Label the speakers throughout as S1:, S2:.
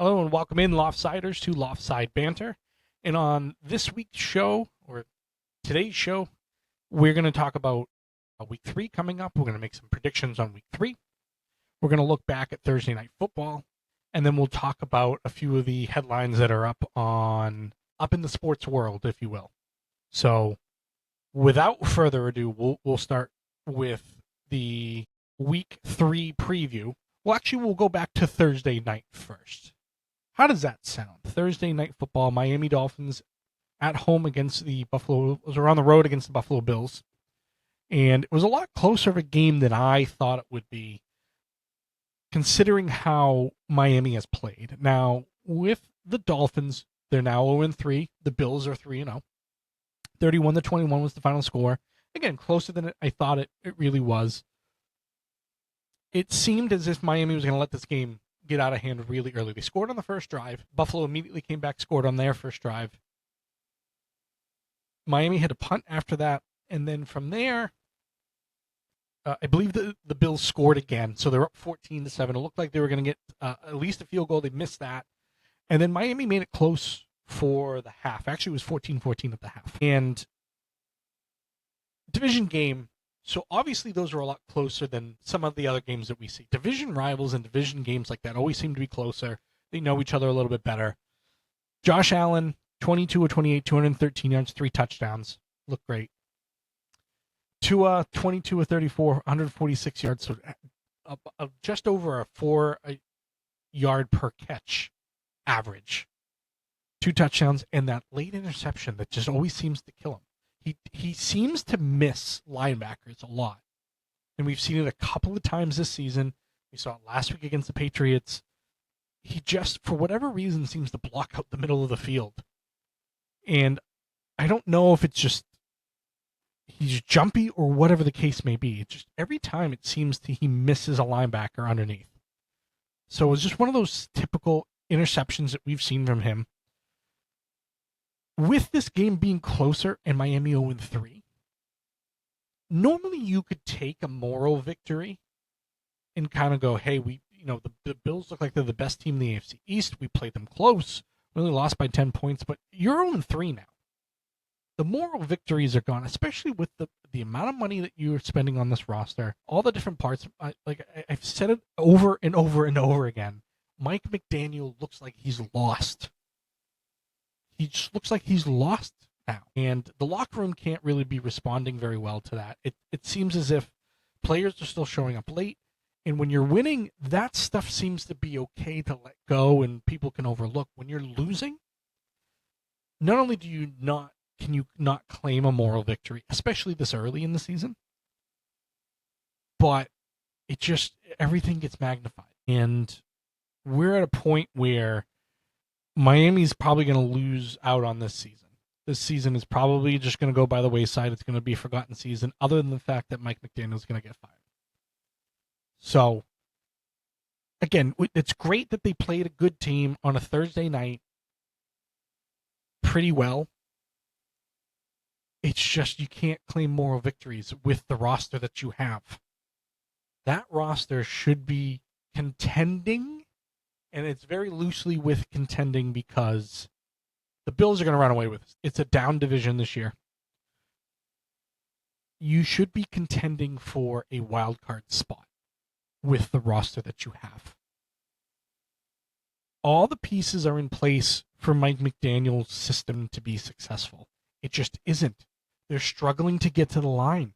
S1: Hello and welcome in, Loftsiders, to Loftside Banter. And on this week's show, or today's show, we're going to talk about week 3 coming up. We're going to make some predictions on week 3. We're going to look back at Thursday Night Football, and then we'll talk about a few of the headlines that are up in the sports world, if you will. So, without further ado, we'll start with the week 3 preview. Well, actually, we'll go back to Thursday night first. How does that sound? Thursday Night Football, Miami Dolphins at home against the or on the road against the Buffalo Bills. And it was a lot closer of a game than I thought it would be, considering how Miami has played. Now, with the Dolphins, they're now 0-3. The Bills are 3-0. 31-21 was the final score. Again, closer than I thought it really was. It seemed as if Miami was going to let this game get out of hand really early. They scored on the first drive. Buffalo immediately came back, scored on their first drive. Miami had a punt after that, and then from there, I believe the Bills scored again, so they're up 14-7. It looked like they were going to get at least a field goal. They missed that, and then Miami made it close for the half. Actually, it was 14-14 at the half. And division game. So obviously those are a lot closer than some of the other games that we see. Division rivals and division games like that always seem to be closer. They know each other a little bit better. Josh Allen, 22 of 28, 213 yards, 3 touchdowns. Look great. Tua, 22 of 34, 146 yards. So just over a 4-yard per catch average. 2 touchdowns and that late interception that just always seems to kill him. He seems to miss linebackers a lot. And we've seen it a couple of times this season. We saw it last week against the Patriots. He just, for whatever reason, seems to block out the middle of the field. And I don't know if it's just he's jumpy or whatever the case may be. It's just every time it seems he misses a linebacker underneath. So it was just one of those typical interceptions that we've seen from him. With this game being closer and Miami 0-3, normally you could take a moral victory and kind of go, hey, the Bills look like they're the best team in the AFC East. We played them close. We only lost by 10 points, but you're 0-3 now. The moral victories are gone, especially with the amount of money that you're spending on this roster, all the different parts. I've said it over and over and over again. Mike McDaniel looks like he's lost. He just looks like he's lost now. And the locker room can't really be responding very well to that. It seems as if players are still showing up late. And when you're winning, that stuff seems to be okay to let go and people can overlook. When you're losing, not only can you not claim a moral victory, especially this early in the season, but everything gets magnified. And we're at a point where Miami's probably going to lose out on this season. This season is probably just going to go by the wayside. It's going to be a forgotten season, other than the fact that Mike McDaniel is going to get fired. So, again, it's great that they played a good team on a Thursday night pretty well. It's just you can't claim moral victories with the roster that you have. That roster should be contending. And it's very loosely with contending because the Bills are going to run away with it. It's a down division this year. You should be contending for a wild card spot with the roster that you have. All the pieces are in place for Mike McDaniel's system to be successful. It just isn't. They're struggling to get to the line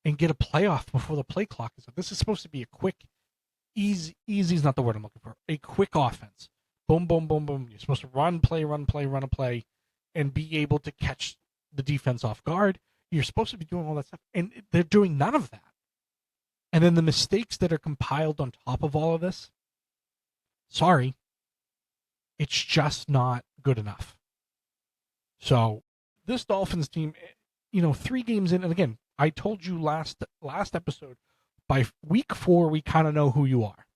S1: and get a playoff before the play clock is up. This is supposed to be a quick, easy is not the word I'm looking for. A quick offense. Boom, boom, boom, boom. You're supposed to run a play, and be able to catch the defense off guard. You're supposed to be doing all that stuff, and they're doing none of that. And then the mistakes that are compiled on top of all of this, sorry, it's just not good enough. So this Dolphins team, 3 games in, and again, I told you last episode, by week 4, we kind of know who you are.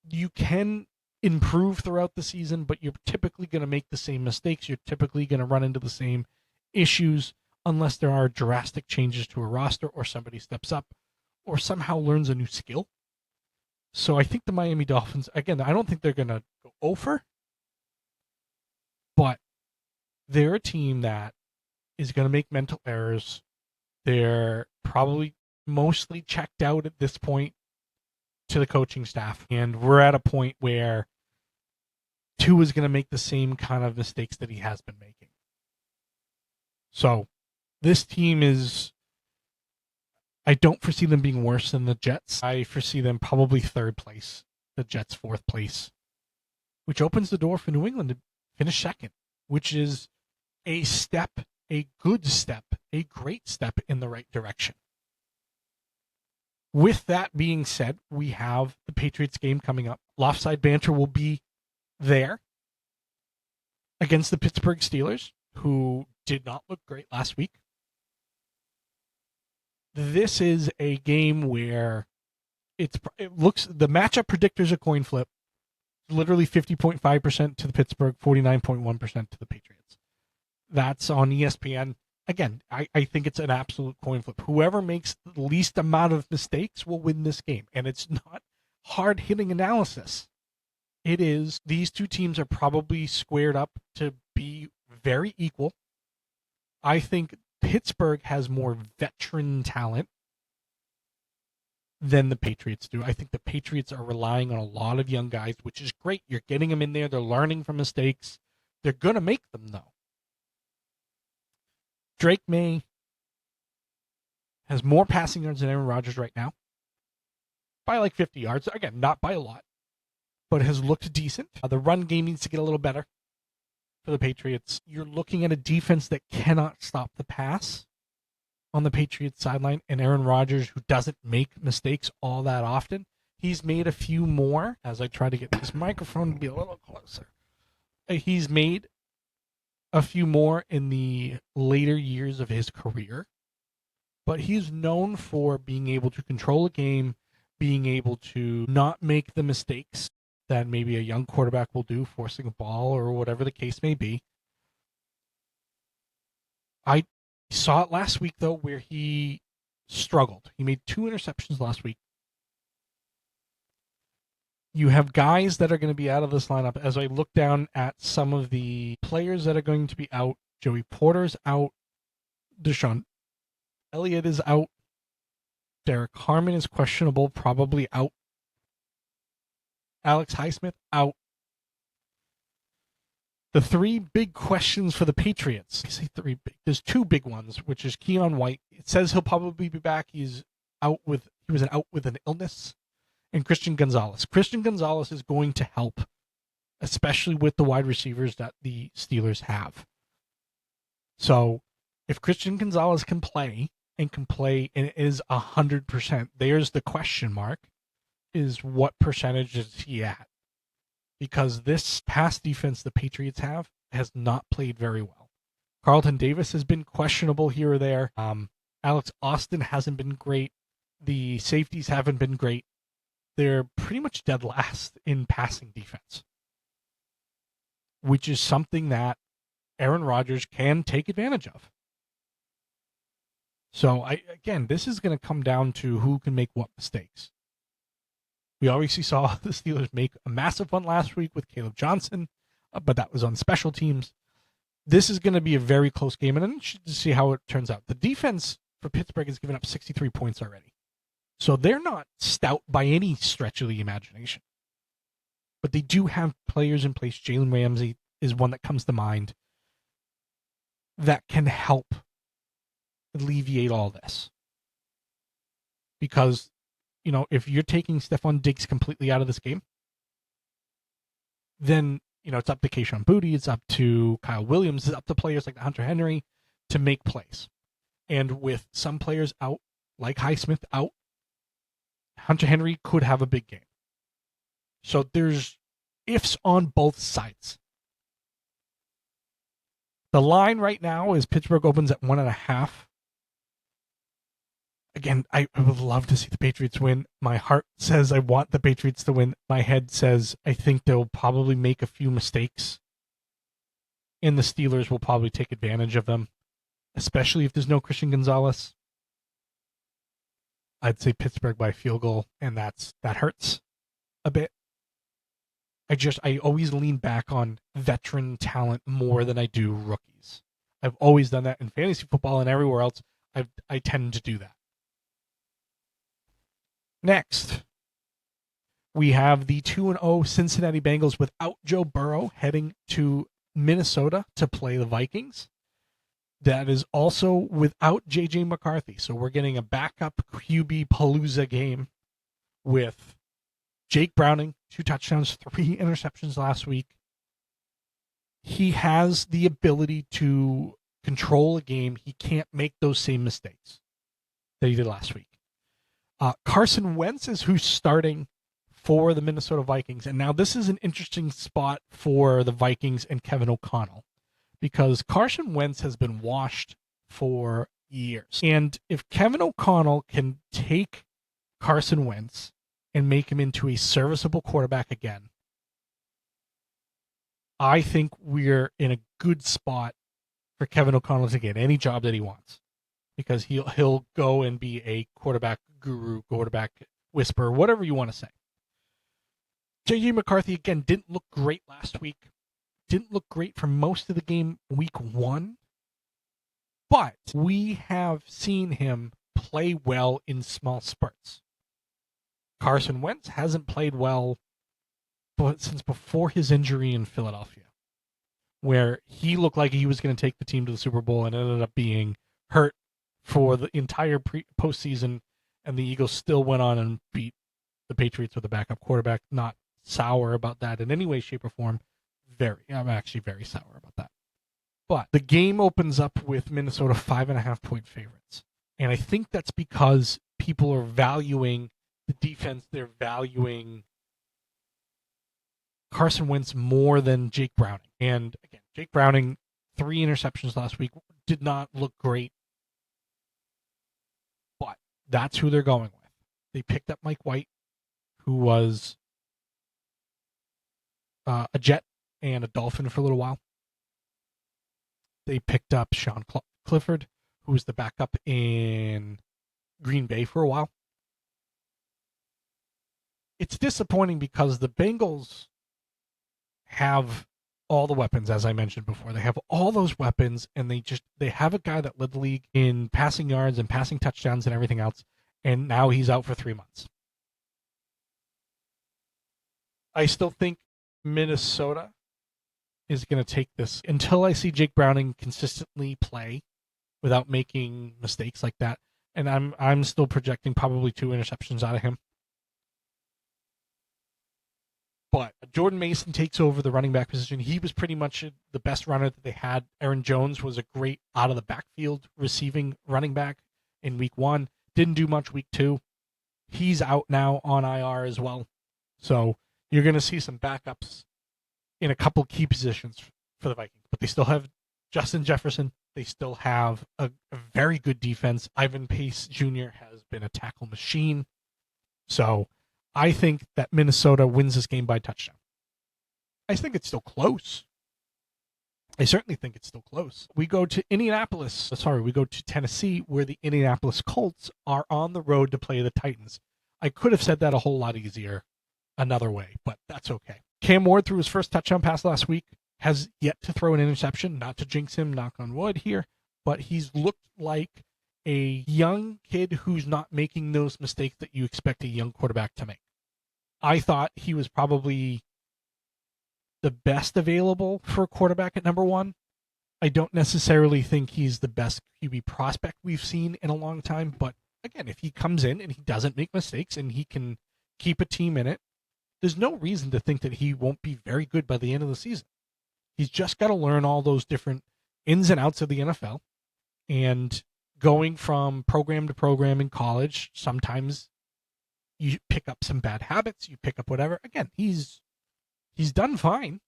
S1: You can improve throughout the season, but you're typically going to make the same mistakes. You're typically going to run into the same issues unless there are drastic changes to a roster or somebody steps up or somehow learns a new skill. So I think the Miami Dolphins, again, I don't think they're going to go over, but they're a team that is going to make mental errors. They're probably mostly checked out at this point to the coaching staff, and we're at a point where Tua is going to make the same kind of mistakes that he has been making. So this team is, I don't foresee them being worse than the Jets. I foresee them probably third place, the Jets fourth place, which opens the door for New England to finish second, which is a step, a good step, a great step in the right direction. With that being said, we have the Patriots game coming up. Loftside Bantr will be there against the Pittsburgh Steelers, who did not look great last week. This is a game where it looks, the matchup predictors a coin flip, literally 50.5% to the Pittsburgh, 49.1% to the Patriots. That's on ESPN. Again, I think it's an absolute coin flip. Whoever makes the least amount of mistakes will win this game. And it's not hard-hitting analysis. It is, these two teams are probably squared up to be very equal. I think Pittsburgh has more veteran talent than the Patriots do. I think the Patriots are relying on a lot of young guys, which is great. You're getting them in there. They're learning from mistakes. They're going to make them, though. Drake May has more passing yards than Aaron Rodgers right now. By like 50 yards. Again, not by a lot, but has looked decent. The run game needs to get a little better for the Patriots. You're looking at a defense that cannot stop the pass on the Patriots sideline, and Aaron Rodgers, who doesn't make mistakes all that often. He's made a few more, as I try to get this microphone to be a little closer. He's made a few more in the later years of his career, but he's known for being able to control a game, being able to not make the mistakes that maybe a young quarterback will do, forcing a ball or whatever the case may be. I saw it last week, though, where he struggled. He made 2 interceptions last week. You have guys that are going to be out of this lineup. As I look down at some of the players that are going to be out, Joey Porter's out. Deshaun Elliott is out. Derek Harmon is questionable, probably out. Alex Highsmith out. The 3 big questions for the Patriots. I say 3 big. There's 2 big ones, which is Keon White. It says he'll probably be back. He was out with an illness. And Christian Gonzalez. Christian Gonzalez is going to help, especially with the wide receivers that the Steelers have. So if Christian Gonzalez can play and it is 100%, there's the question mark, is what percentage is he at? Because this pass defense the Patriots have has not played very well. Carlton Davis has been questionable here or there. Alex Austin hasn't been great. The safeties haven't been great. They're pretty much dead last in passing defense, which is something that Aaron Rodgers can take advantage of. So, again, this is going to come down to who can make what mistakes. We obviously saw the Steelers make a massive one last week with Caleb Johnson, but that was on special teams. This is going to be a very close game, and then to see how it turns out. The defense for Pittsburgh has given up 63 points already. So they're not stout by any stretch of the imagination. But they do have players in place. Jalen Ramsey is one that comes to mind that can help alleviate all this. Because, if you're taking Stephon Diggs completely out of this game, then, it's up to Kayshon Boutte, it's up to Kyle Williams, it's up to players like Hunter Henry to make plays. And with some players out, like Highsmith out, Hunter Henry could have a big game. So there's ifs on both sides. The line right now is Pittsburgh opens at 1.5. Again, I would love to see the Patriots win. My heart says I want the Patriots to win. My head says I think they'll probably make a few mistakes. And the Steelers will probably take advantage of them, especially if there's no Christian Gonzalez. I'd say Pittsburgh by field goal, and that hurts a bit. I always lean back on veteran talent more than I do rookies. I've always done that in fantasy football and everywhere else. I tend to do that. Next, we have the 2-0 Cincinnati Bengals without Joe Burrow heading to Minnesota to play the Vikings. That is also without J.J. McCarthy. So we're getting a backup QB Palooza game with Jake Browning, 2 touchdowns, 3 interceptions last week. He has the ability to control a game. He can't make those same mistakes that he did last week. Carson Wentz is who's starting for the Minnesota Vikings. And now this is an interesting spot for the Vikings and Kevin O'Connell, because Carson Wentz has been washed for years. And if Kevin O'Connell can take Carson Wentz and make him into a serviceable quarterback again, I think we're in a good spot for Kevin O'Connell to get any job that he wants, because he'll go and be a quarterback guru, quarterback whisperer, whatever you want to say. J.J. McCarthy, again, didn't look great last week. Didn't look great for most of the game week 1. But we have seen him play well in small spurts. Carson Wentz hasn't played well since before his injury in Philadelphia, where he looked like he was going to take the team to the Super Bowl and ended up being hurt for the entire postseason, and the Eagles still went on and beat the Patriots with a backup quarterback. Not sour about that in any way, shape, or form. I'm actually very sour about that. But the game opens up with Minnesota 5.5-point favorites. And I think that's because people are valuing the defense. They're valuing Carson Wentz more than Jake Browning. And again, Jake Browning, 3 interceptions last week, did not look great. But that's who they're going with. They picked up Mike White, who was a Jet and a Dolphin for a little while. They picked up Sean Clifford, who was the backup in Green Bay for a while. It's disappointing because the Bengals have all the weapons, as I mentioned before. They have all those weapons, and they have a guy that led the league in passing yards and passing touchdowns and everything else, and now he's out for 3 months. I still think Minnesota is going to take this until I see Jake Browning consistently play without making mistakes like that. And I'm still projecting probably 2 interceptions out of him. But Jordan Mason takes over the running back position. He was pretty much the best runner that they had. Aaron Jones was a great out of the backfield receiving running back in week 1. Didn't do much week 2. He's out now on IR as well. So you're going to see some backups in a couple key positions for the Vikings. But they still have Justin Jefferson. They still have a very good defense. Ivan Pace Jr. has been a tackle machine. So I think that Minnesota wins this game by touchdown. I think it's still close. I certainly think it's still close. We go to Tennessee, where the Indianapolis Colts are on the road to play the Titans. I could have said that a whole lot easier another way, but that's okay. Cam Ward threw his first touchdown pass last week, has yet to throw an interception, not to jinx him, knock on wood here, but he's looked like a young kid who's not making those mistakes that you expect a young quarterback to make. I thought he was probably the best available for a quarterback at number 1. I don't necessarily think he's the best QB prospect we've seen in a long time, but again, if he comes in and he doesn't make mistakes and he can keep a team in it, there's no reason to think that he won't be very good by the end of the season. He's just got to learn all those different ins and outs of the NFL, and going from program to program in college, sometimes you pick up some bad habits, you pick up whatever. Again, he's done fine.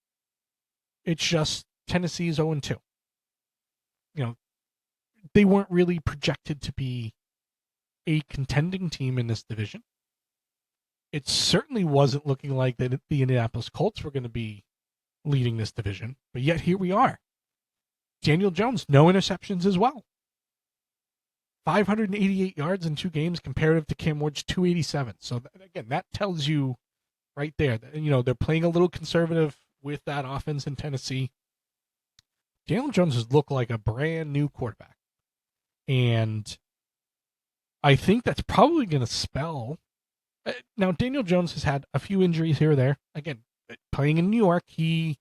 S1: It's just Tennessee's 0-2. They weren't really projected to be a contending team in this division. It certainly wasn't looking like that the Indianapolis Colts were going to be leading this division, but yet here we are. Daniel Jones, no interceptions as well. 588 yards in 2 games comparative to Cam Ward's 287. So again, that tells you right there. They're playing a little conservative with that offense in Tennessee. Daniel Jones has looked like a brand new quarterback. And I think that's probably going to spell. Now, Daniel Jones has had a few injuries here or there. Again, playing in New York, he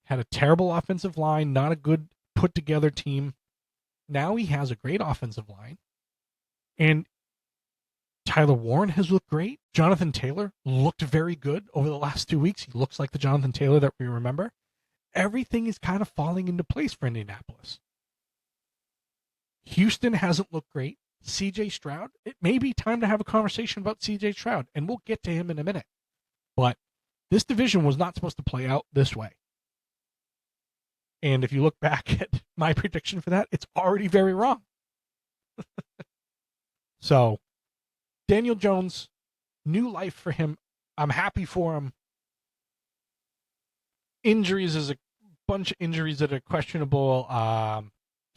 S1: had a terrible offensive line, not a good put together team. Now he has a great offensive line. And Tyler Warren has looked great. Jonathan Taylor looked very good over the last 2 weeks. He looks like the Jonathan Taylor that we remember. Everything is kind of falling into place for Indianapolis. Houston hasn't looked great. CJ Stroud, it may be time to have a conversation about CJ Stroud, and we'll get to him in a minute. But this division was not supposed to play out this way. And if you look back at my prediction for that, it's already very wrong. So, Daniel Jones, new life for him. I'm happy for him. Injuries is a bunch of injuries that are questionable.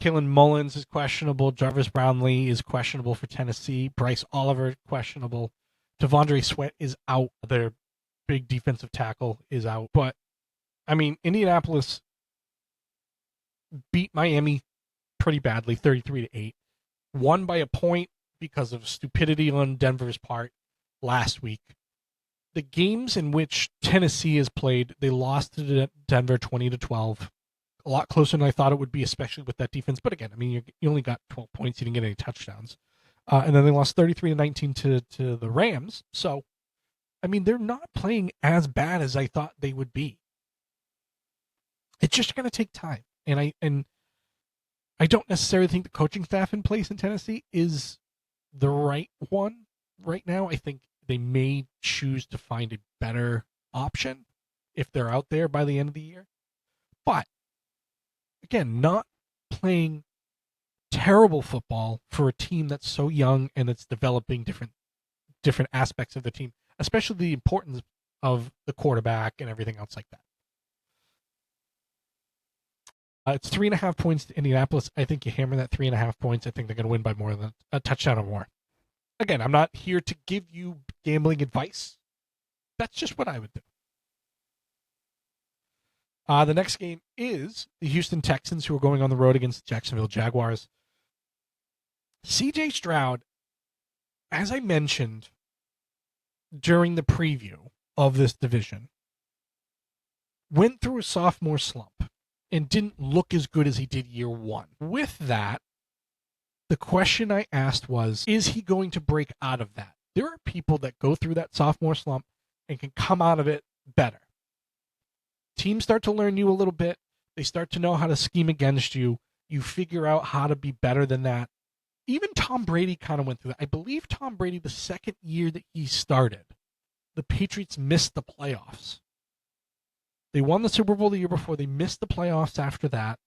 S1: Kalen Mullins is questionable. Jarvis Brownlee is questionable for Tennessee. Bryce Oliver questionable. Devondre Sweat is out. Their big defensive tackle is out. But, I mean, Indianapolis beat Miami pretty badly, 33-8. Won by a point because of stupidity on Denver's part last week. The games in which Tennessee has played, they lost to Denver 20-12. A lot closer than I thought it would be, especially with that defense. But again, I mean, you only got 12 points. You didn't get any touchdowns. And then they lost 33-19 to the Rams. So, I mean, they're not playing as bad as I thought they would be. It's just going to take time. And I don't necessarily think the coaching staff in place in Tennessee is the right one right now. I think they may choose to find a better option if they're out there by the end of the year. But again, not playing terrible football for a team that's so young and that's developing different aspects of the team, especially the importance of the quarterback and everything else like that. It's 3.5 points to Indianapolis. I think you hammer that 3.5 points. I think they're going to win by more than a touchdown or more. Again, I'm not here to give you gambling advice. That's just what I would do. The next game is the Houston Texans, who are going on the road against the Jacksonville Jaguars. CJ Stroud, as I mentioned during the preview of this division, went through a sophomore slump and didn't look as good as he did year one. With that, the question I asked was, is he going to break out of that? There are people that go through that sophomore slump and can come out of it better. Teams start to learn you a little bit. They start to know how to scheme against you. You figure out how to be better than that. Even Tom Brady kind of went through that. I believe Tom Brady, the second year that he started, the Patriots missed the playoffs. They won the Super Bowl the year before. They missed the playoffs after that.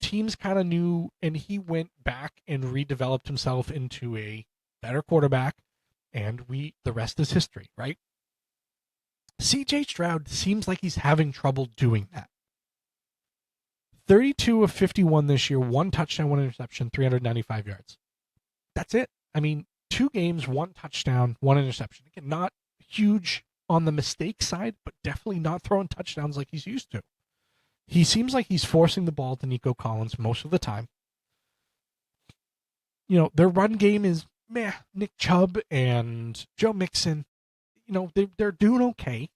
S1: Teams kind of knew, and he went back and redeveloped himself into a better quarterback, and the rest is history, right? CJ Stroud seems like he's having trouble doing that. 32 of 51 this year, 1 touchdown, 1 interception, 395 yards. That's it. I mean, 2 games, 1 touchdown, 1 interception. Again, not huge on the mistake side, but definitely not throwing touchdowns like he's used to. He seems like he's forcing the ball to Nico Collins most of the time. Their run game is meh. Nick Chubb and Joe Mixon, they're doing okay,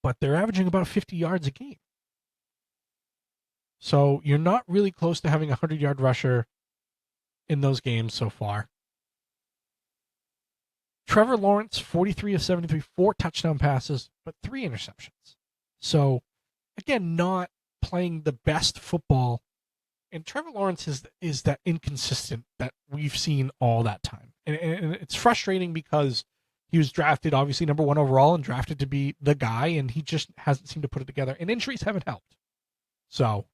S1: but they're averaging about 50 yards a game. So you're not really close to having a 100-yard rusher in those games so far. Trevor Lawrence, 43 of 73, 4 touchdown passes, but 3 interceptions. So, again, not playing the best football. And Trevor Lawrence is that inconsistent that we've seen all that time. And it's frustrating because he was drafted, obviously, number 1 overall and drafted to be the guy, and he just hasn't seemed to put it together. And injuries haven't helped. So,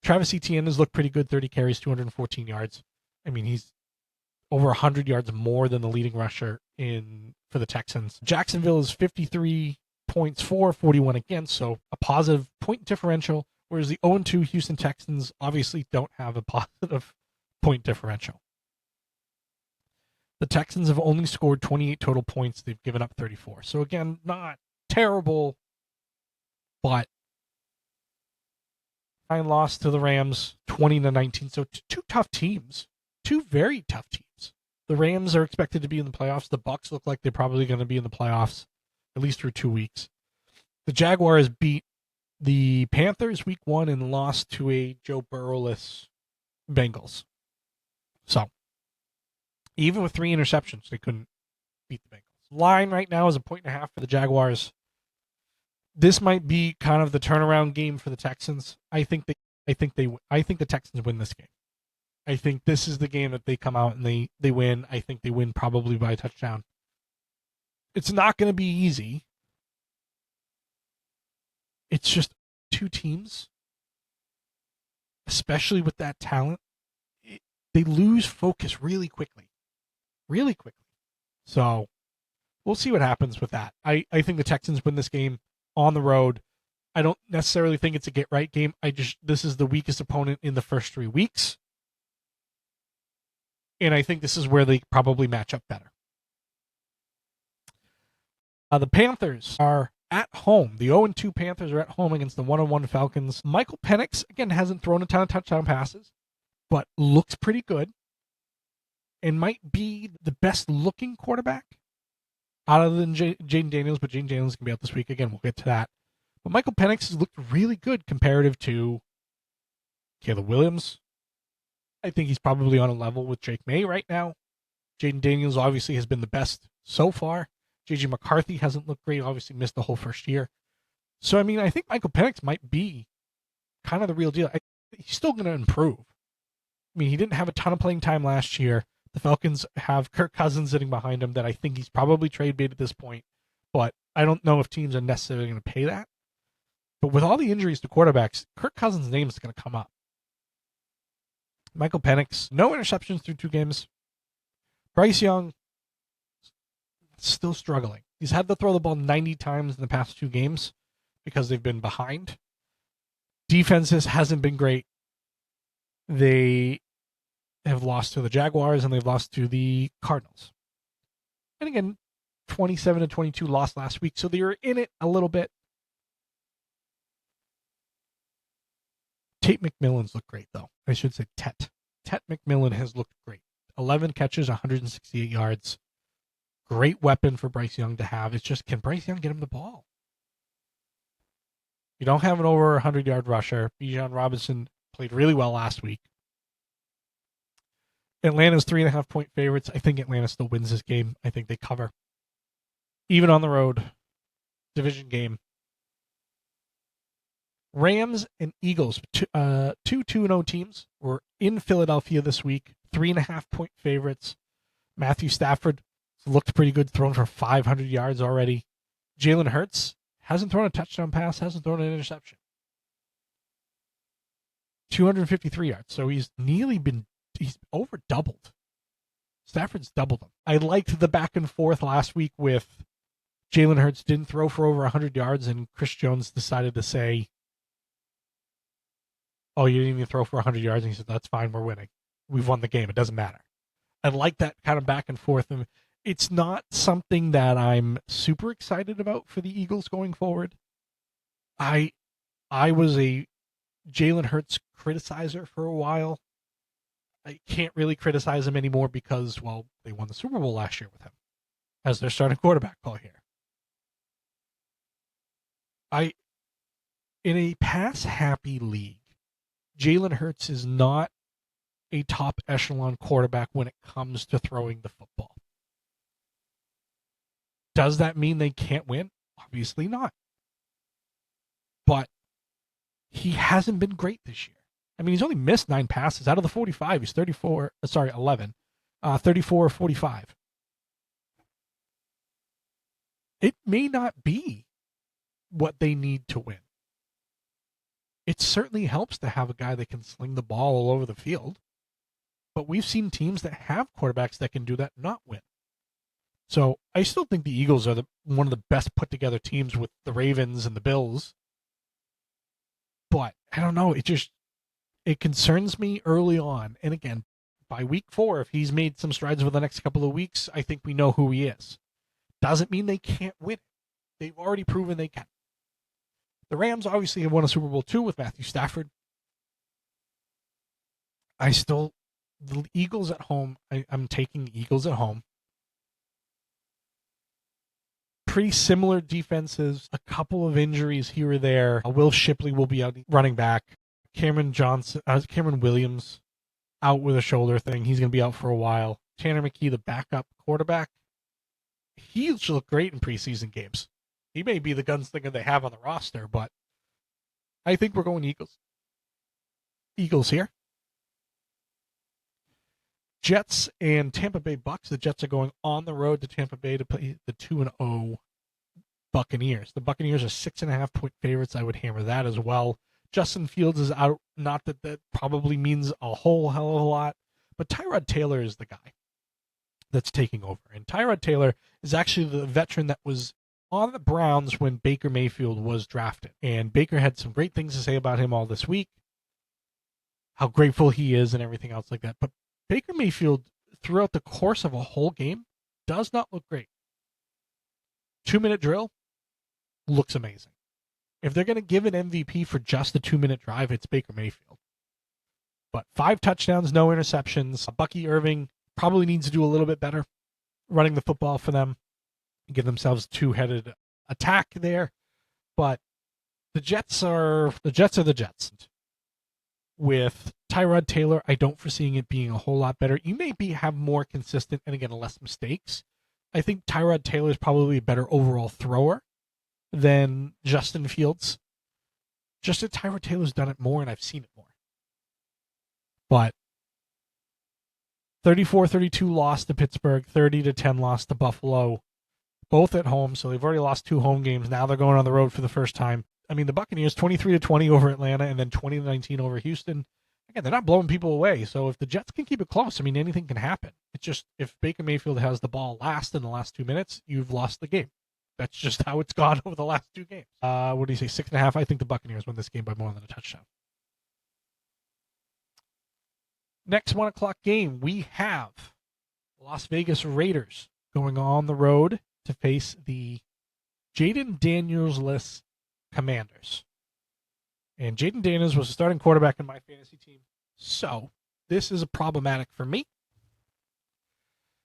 S1: Travis Etienne has looked pretty good, 30 carries, 214 yards. I mean, he's over 100 yards more than the leading rusher for the Texans. Jacksonville is 53 points for, 41 against, so a positive point differential, whereas the 0-2 Houston Texans obviously don't have a positive point differential. The Texans have only scored 28 total points. They've given up 34. So again, not terrible, but I lost to the Rams 20-19. So two tough teams, two very tough teams. The Rams are expected to be in the playoffs. The Bucs look like they're probably going to be in the playoffs, at least through 2 weeks. The Jaguars beat the Panthers week 1 and lost to a Joe Burrow-less Bengals. So, even with 3 interceptions, they couldn't beat the Bengals. Line right now is 1.5 for the Jaguars. This might be kind of the turnaround game for the Texans. I think the Texans win this game. I think this is the game that they come out and they win. I think they win probably by a touchdown. It's not going to be easy. It's just two teams, especially with that talent, they lose focus really quickly. Really quickly. So we'll see what happens with that. I think the Texans win this game on the road. I don't necessarily think it's a get-right game. This is the weakest opponent in the first 3 weeks. And I think this is where they probably match up better. The Panthers are at home. The 0-2 Panthers are at home against the 1-1 Falcons. Michael Penix, again, hasn't thrown a ton of touchdown passes, but looks pretty good and might be the best-looking quarterback other than Jaden Daniels, but Jaden Daniels can be out this week. Again, we'll get to that. But Michael Penix has looked really good comparative to Caleb Williams. I think he's probably on a level with Drake May right now. Jaden Daniels obviously has been the best so far. J.J. McCarthy hasn't looked great, obviously missed the whole first year. So, I mean, I think Michael Penix might be kind of the real deal. He's still going to improve. I mean, he didn't have a ton of playing time last year. The Falcons have Kirk Cousins sitting behind him that I think he's probably trade bait at this point, but I don't know if teams are necessarily going to pay that. But with all the injuries to quarterbacks, Kirk Cousins' name is going to come up. Michael Penix, no interceptions through 2 games. Bryce Young, still struggling. He's had to throw the ball 90 times in the past 2 games because they've been behind. Defenses hasn't been great. They have lost to the Jaguars and they've lost to the Cardinals. And again, 27-22 lost last week, so they were in it a little bit. Tate McMillan's looked great, though. I should say Tet. Tet McMillan has looked great. 11 catches, 168 yards. Great weapon for Bryce Young to have. It's just, can Bryce Young get him the ball? You don't have an over 100-yard rusher. Bijan Robinson played really well last week. Atlanta's 3.5-point favorites. I think Atlanta still wins this game. I think they cover. Even on the road, division game. Rams and Eagles, two 2-0 teams, were in Philadelphia this week. 3.5-point favorites. Matthew Stafford looked pretty good, thrown for 500 yards already. Jalen Hurts hasn't thrown a touchdown pass, hasn't thrown an interception. 253 yards. So he's over doubled. Stafford's doubled him. I liked the back and forth last week with Jalen Hurts didn't throw for over 100 yards, and Chris Jones decided to say, oh, you didn't even throw for 100 yards. And he said, that's fine, we're winning. We've won the game. It doesn't matter. I like that kind of back and forth. And it's not something that I'm super excited about for the Eagles going forward. I was a Jalen Hurts criticizer for a while. I can't really criticize him anymore because, well, they won the Super Bowl last year with him as their starting quarterback call here. In a pass-happy league, Jalen Hurts is not a top echelon quarterback when it comes to throwing the football. Does that mean they can't win? Obviously not. But he hasn't been great this year. I mean, he's only missed 9 passes out of the 45. He's 11. 34-45. It may not be what they need to win. It certainly helps to have a guy that can sling the ball all over the field. But we've seen teams that have quarterbacks that can do that not win. So I still think the Eagles are one of the best put together teams with the Ravens and the Bills. But I don't know. It concerns me early on. And again, by week 4, if he's made some strides over the next couple of weeks, I think we know who he is. Doesn't mean they can't win. They've already proven they can. The Rams obviously have won a Super Bowl II with Matthew Stafford. The Eagles at home, I'm taking the Eagles at home. Pretty similar defenses, a couple of injuries here or there. Will Shipley will be out running back. Cameron Williams out with a shoulder thing. He's going to be out for a while. Tanner McKee, the backup quarterback, he's looked great in preseason games. He may be the gunslinger they have on the roster, but I think we're going Eagles. Eagles here. Jets and Tampa Bay Bucks. The Jets are going on the road to Tampa Bay to play the 2-0 Buccaneers. The Buccaneers are 6.5-point favorites. I would hammer that as well. Justin Fields is out. Not that probably means a whole hell of a lot, but Tyrod Taylor is the guy that's taking over. And Tyrod Taylor is actually the veteran that was on the Browns when Baker Mayfield was drafted. And Baker had some great things to say about him all this week, how grateful he is and everything else like that. But Baker Mayfield, throughout the course of a whole game, does not look great. 2-minute drill looks amazing. If they're going to give an MVP for just the 2-minute drive, it's Baker Mayfield. But 5 touchdowns, no interceptions. Bucky Irving probably needs to do a little bit better running the football for them, give themselves a 2-headed attack there. But the Jets are the Jets. With Tyrod Taylor, I don't foresee it being a whole lot better. You may have more consistent and, again, less mistakes. I think Tyrod Taylor is probably a better overall thrower than Justin Fields. Just that Tyrod Taylor's done it more, and I've seen it more. But 34-32 loss to Pittsburgh, 30-10 loss to Buffalo, both at home. So they've already lost 2 home games. Now they're going on the road for the first time. I mean, the Buccaneers 23-20 over Atlanta and then 20-19 over Houston. Again, they're not blowing people away. So if the Jets can keep it close, I mean, anything can happen. It's just if Baker Mayfield has the ball last in the last 2 minutes, you've lost the game. That's just how it's gone over the last 2 games. What do you say, 6.5? I think the Buccaneers win this game by more than a touchdown. Next 1 o'clock game, we have Las Vegas Raiders going on the road to face the Jaden Daniels-less Commanders. And Jaden Daniels was a starting quarterback in my fantasy team. So this is problematic for me.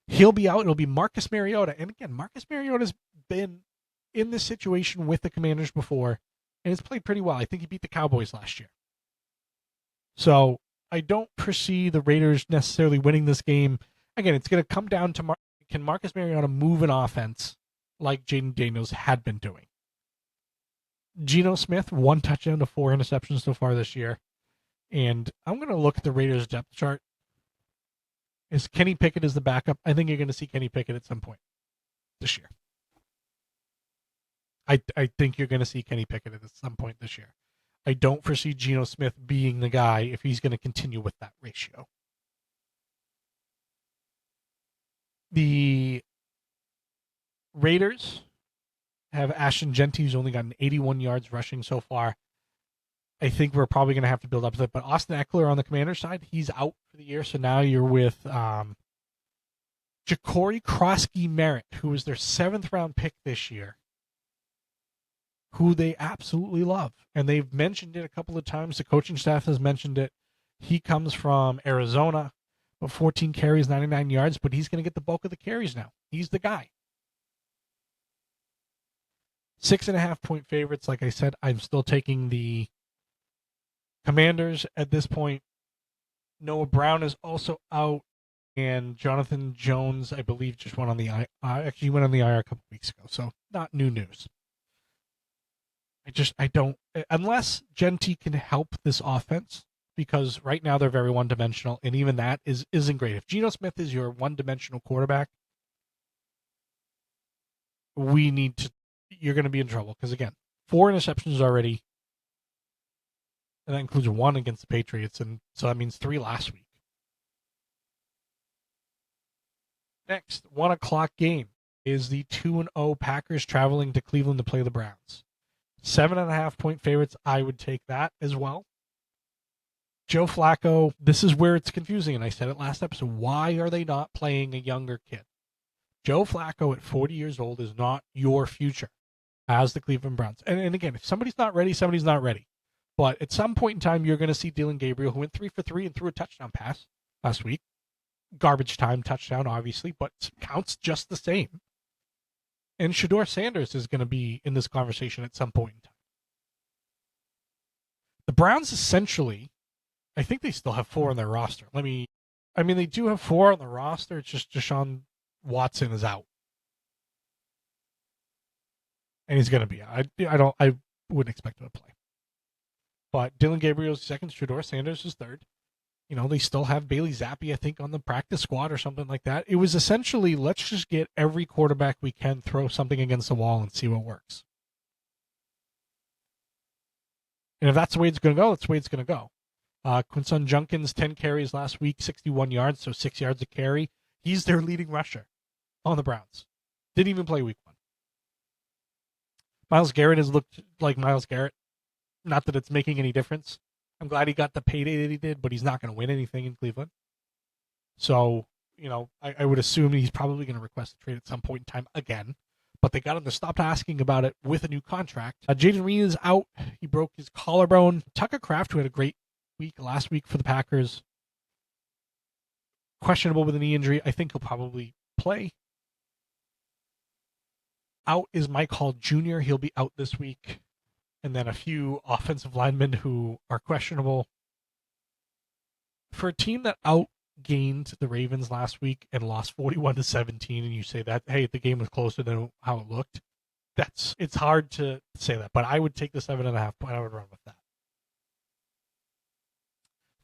S1: He'll be out. It'll be Marcus Mariota. And again, Marcus Mariota's been in this situation with the Commanders before and has played pretty well. I think he beat the Cowboys last year. So I don't foresee the Raiders necessarily winning this game. Again, it's going to come down to can Marcus Mariota move an offense like Jaden Daniels had been doing. Geno Smith, 1 touchdown to 4 interceptions so far this year. And I'm going to look at the Raiders' depth chart. Is Kenny Pickett as the backup? I think you're going to see Kenny Pickett at some point this year. I think you're going to see Kenny Pickett at some point this year. I don't foresee Geno Smith being the guy if he's going to continue with that ratio. The Raiders have Ashton Genty, who's only gotten 81 yards rushing so far. I think we're probably going to have to build up to that. But Austin Eckler on the Commander side, he's out for the year. So now you're with Ja'Cory Krosky-Merritt, who was their 7th-round pick this year, who they absolutely love. And they've mentioned it a couple of times. The coaching staff has mentioned it. He comes from Arizona, but 14 carries, 99 yards, but he's going to get the bulk of the carries now. He's the guy. 6.5-point favorites. Like I said, I'm still taking the Commanders at this point. Noah Brown is also out, and Jonathan Jones, I believe, just went on the IR. Actually, he went on the IR a couple weeks ago, so not new news. I don't, unless Genty can help this offense, because right now they're very one-dimensional, and even that isn't great. If Geno Smith is your one-dimensional quarterback, you're going to be in trouble, because again, 4 interceptions already, and that includes 1 against the Patriots, and so that means 3 last week. Next, 1 o'clock game is the 2-0 Packers traveling to Cleveland to play the Browns. 7.5-point favorites, I would take that as well. Joe Flacco, this is where it's confusing, and I said it last episode. Why are they not playing a younger kid? Joe Flacco at 40 years old is not your future as the Cleveland Browns. And again, if somebody's not ready, somebody's not ready. But at some point in time, you're going to see Dylan Gabriel, who went 3 for 3 and threw a touchdown pass last week. Garbage time touchdown, obviously, but counts just the same. And Shedeur Sanders is going to be in this conversation at some point in time. The Browns essentially, I think they still have 4 on their roster. They do have 4 on the roster. It's just Deshaun Watson is out. And he's going to be out. I wouldn't expect him to play. But Dylan Gabriel's second, Shedeur Sanders is third. They still have Bailey Zappi, I think, on the practice squad or something like that. It was essentially, let's just get every quarterback we can, throw something against the wall and see what works. And if that's the way it's going to go, that's the way it's going to go. Quinson Junkins, 10 carries last week, 61 yards, so 6 yards a carry. He's their leading rusher on the Browns. Didn't even play week 1. Myles Garrett has looked like Myles Garrett. Not that it's making any difference. I'm glad he got the payday that he did, but he's not going to win anything in Cleveland. So, I would assume he's probably going to request a trade at some point in time again. But they got him to stop asking about it with a new contract. Jaden Reed is out. He broke his collarbone. Tucker Kraft, who had a great week last week for the Packers, questionable with a knee injury. I think he'll probably play. Out is Mike Hall Jr. He'll be out this week. And then a few offensive linemen who are questionable. For a team that outgained the Ravens last week and lost 41-17, and you say that, hey, the game was closer than how it looked, it's hard to say that. But I would take the 7.5 point. I would run with that.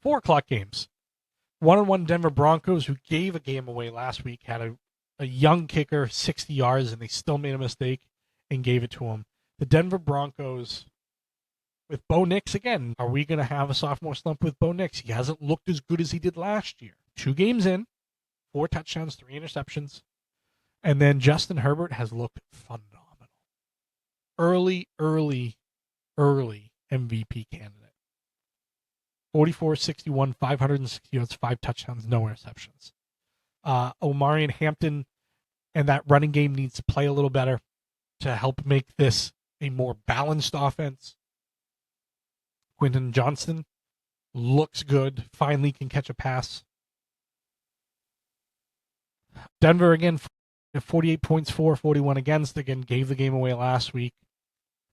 S1: 4 o'clock games. 1-1 Denver Broncos, who gave a game away last week, had a young kicker, 60 yards, and they still made a mistake and gave it to him. The Denver Broncos with Bo Nix again. Are we going to have a sophomore slump with Bo Nix? He hasn't looked as good as he did last year. 2 games in, 4 touchdowns, 3 interceptions. And then Justin Herbert has looked phenomenal. Early MVP candidate. 44-61, 560 yards, 5 touchdowns, no interceptions. Omarion Hampton and that running game needs to play a little better to help make this a more balanced offense. Quentin Johnston looks good, finally can catch a pass. Denver again, 48 points for, 41 against. Again, gave the game away last week.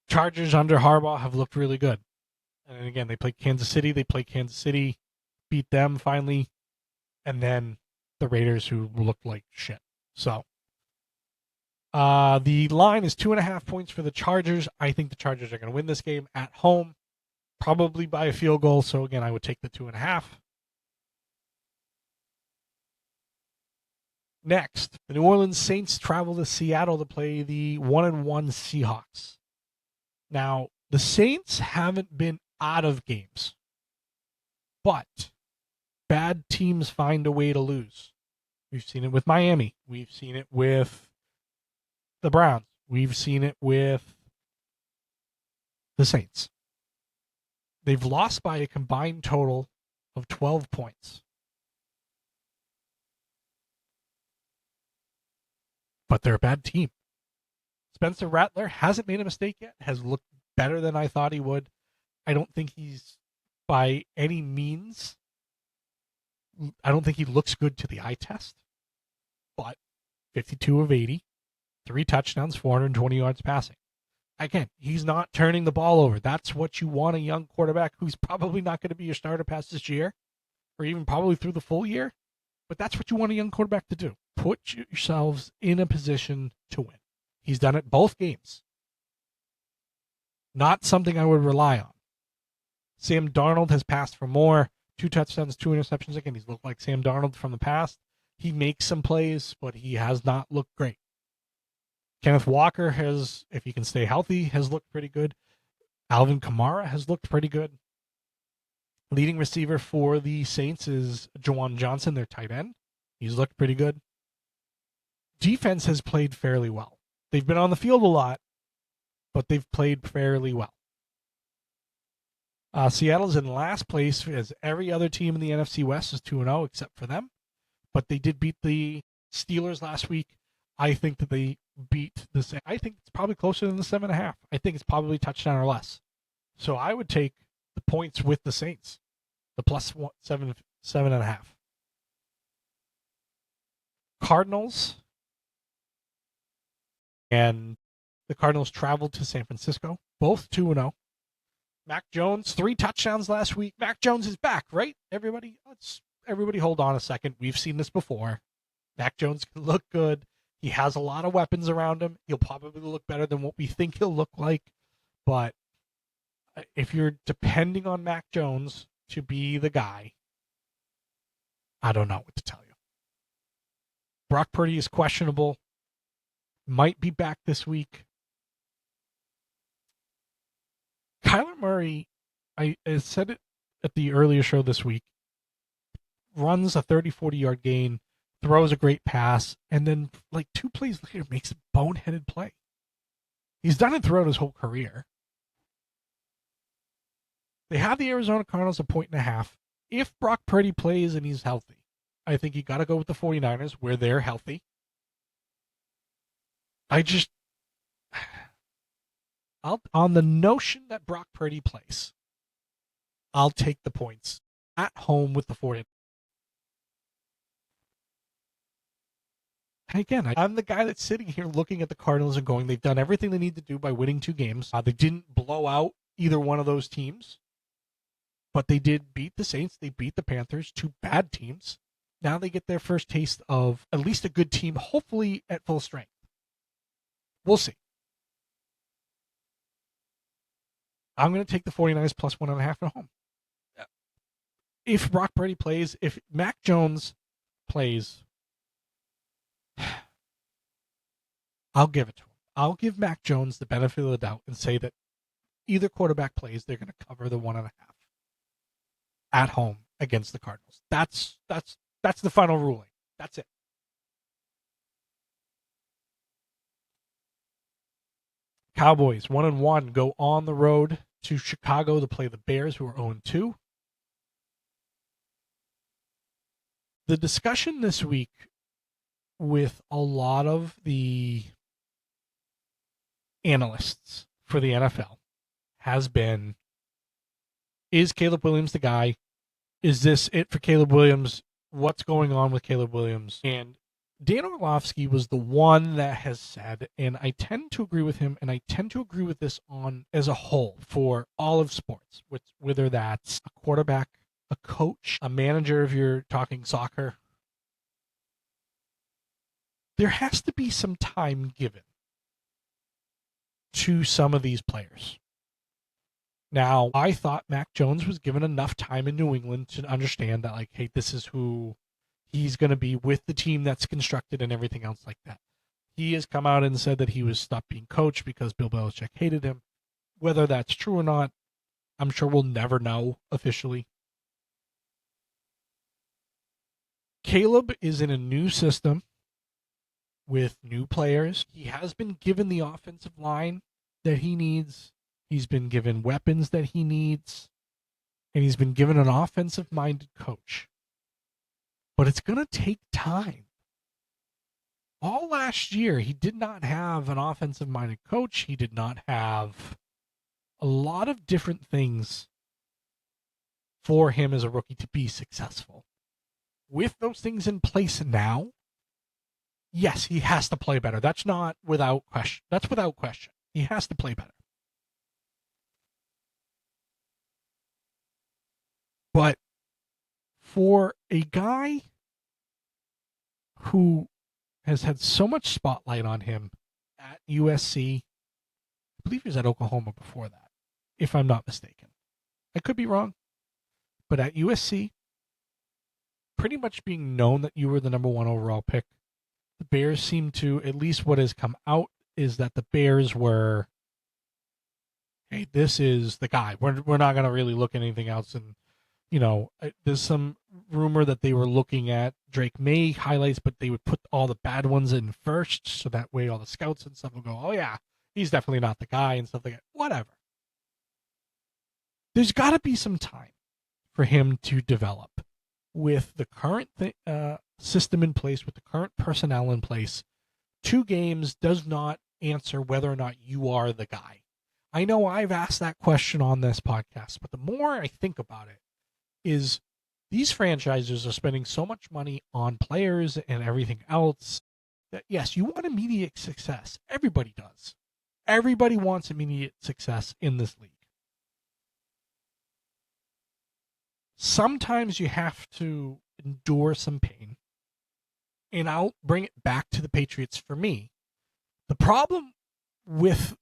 S1: Chargers under Harbaugh have looked really good. And again, they played Kansas City. Beat them finally. And then the Raiders, who looked like shit. So the line is 2.5 points for the Chargers. I think the Chargers are going to win this game at home, probably by a field goal. So again, I would take the 2.5. Next, the New Orleans Saints travel to Seattle to play the 1-1 Seahawks. Now, the Saints haven't been out of games, but bad teams find a way to lose. We've seen it with Miami. We've seen it with the Browns. We've seen it with the Saints. They've lost by a combined total of 12 points. But they're a bad team. Spencer Rattler hasn't made a mistake yet, has looked better than I thought he would. I don't think he's by any means, I don't think he looks good to the eye test, but 52 of 80, 3 touchdowns, 420 yards passing. Again, he's not turning the ball over. That's what you want a young quarterback who's probably not going to be your starter past this year, or even probably through the full year. But that's what you want a young quarterback to do. Put yourselves in a position to win. He's done it both games. Not something I would rely on. Sam Darnold has passed for more. 2 touchdowns, 2 interceptions. Again, he's looked like Sam Darnold from the past. He makes some plays, but he has not looked great. Kenneth Walker has, if he can stay healthy, has looked pretty good. Alvin Kamara has looked pretty good. Leading receiver for the Saints is Juwan Johnson, their tight end. He's looked pretty good. Defense has played fairly well. They've been on the field a lot, but they've played fairly well. Seattle's in last place as every other team in the NFC West is 2-0 except for them. But they did beat the Steelers last week. I think that they beat this. I think it's probably closer than the 7.5. I think it's probably touchdown or less. So I would take the points with the Saints, the plus 7.5. Cardinals, and the Cardinals traveled to San Francisco, both 2-0. Mac Jones, 3 touchdowns last week. Mac Jones is back, right? Everybody, everybody hold on a second. We've seen this before. Mac Jones can look good. He has a lot of weapons around him. He'll probably look better than what we think he'll look like. But if you're depending on Mac Jones to be the guy, I don't know what to tell you. Brock Purdy is questionable. Might be back this week. Kyler Murray, I said it at the earlier show this week, runs a 30, 40-yard gain, throws a great pass, and then like 2 plays later makes a boneheaded play. He's done it throughout his whole career. They have the Arizona Cardinals a 1.5. If Brock Purdy plays and he's healthy, I think you got to go with the 49ers where they're healthy. On the notion that Brock Purdy plays, I'll take the points at home with the 49ers. And again, I'm the guy that's sitting here looking at the Cardinals and going, they've done everything they need to do by winning 2 games. They didn't blow out either one of those teams, but they did beat the Saints. They beat the Panthers, 2 bad teams. Now they get their first taste of at least a good team, hopefully at full strength. We'll see. I'm going to take the 49ers plus 1.5 at home. If Brock Purdy plays, if Mac Jones plays, I'll give it to him. I'll give Mac Jones the benefit of the doubt and say that either quarterback plays, they're going to cover the 1.5 at home against the Cardinals. That's the final ruling. That's it. Cowboys 1-1 go on the road to Chicago to play the Bears, who are 0-2. The discussion this week with a lot of the analysts for the NFL has been, is Caleb Williams the guy? Is this it for Caleb Williams? What's going on with Caleb Williams? And Dan Orlovsky was the one that has said, and I tend to agree with him, and I tend to agree with this on as a whole for all of sports, whether that's a quarterback, a coach, a manager if you're talking soccer. There has to be some time given to some of these players. Now, I thought Mac Jones was given enough time in New England to understand that, like, hey, this is who he's going to be with the team that's constructed and everything else like that. He has come out and said that he was stopped being coached because Bill Belichick hated him. Whether that's true or not, I'm sure we'll never know officially. Caleb is in a new system with new players. He has been given the offensive line that he needs. He's been given weapons that he needs. And he's been given an offensive-minded coach. But it's going to take time. All last year, he did not have an offensive-minded coach. He did not have a lot of different things for him as a rookie to be successful. With those things in place now, yes, he has to play better. That's not without question. That's without question. He has to play better. But for a guy who has had so much spotlight on him at USC, I believe he was at Oklahoma before that, if I'm not mistaken. I could be wrong. But at USC, pretty much being known that you were the number 1 overall pick, the Bears seem to, at least what has come out, is that the Bears were, hey, this is the guy. We're not going to really look at anything else. And, you know, there's some rumor that they were looking at Drake May highlights, but they would put all the bad ones in first, so that way all the scouts and stuff will go, oh, yeah, he's definitely not the guy and stuff like that. Whatever. there's got to be some time for him to develop with the current system in place, with the current personnel in place. 2 games does not answer whether or not you are the guy. I know I've asked that question on this podcast, but the more I think about it is these franchises are spending so much money on players and everything else that, yes, you want immediate success. Everybody does. Everybody wants immediate success in this league. Sometimes you have to endure some pain. And I'll bring it back to the Patriots for me. The problem with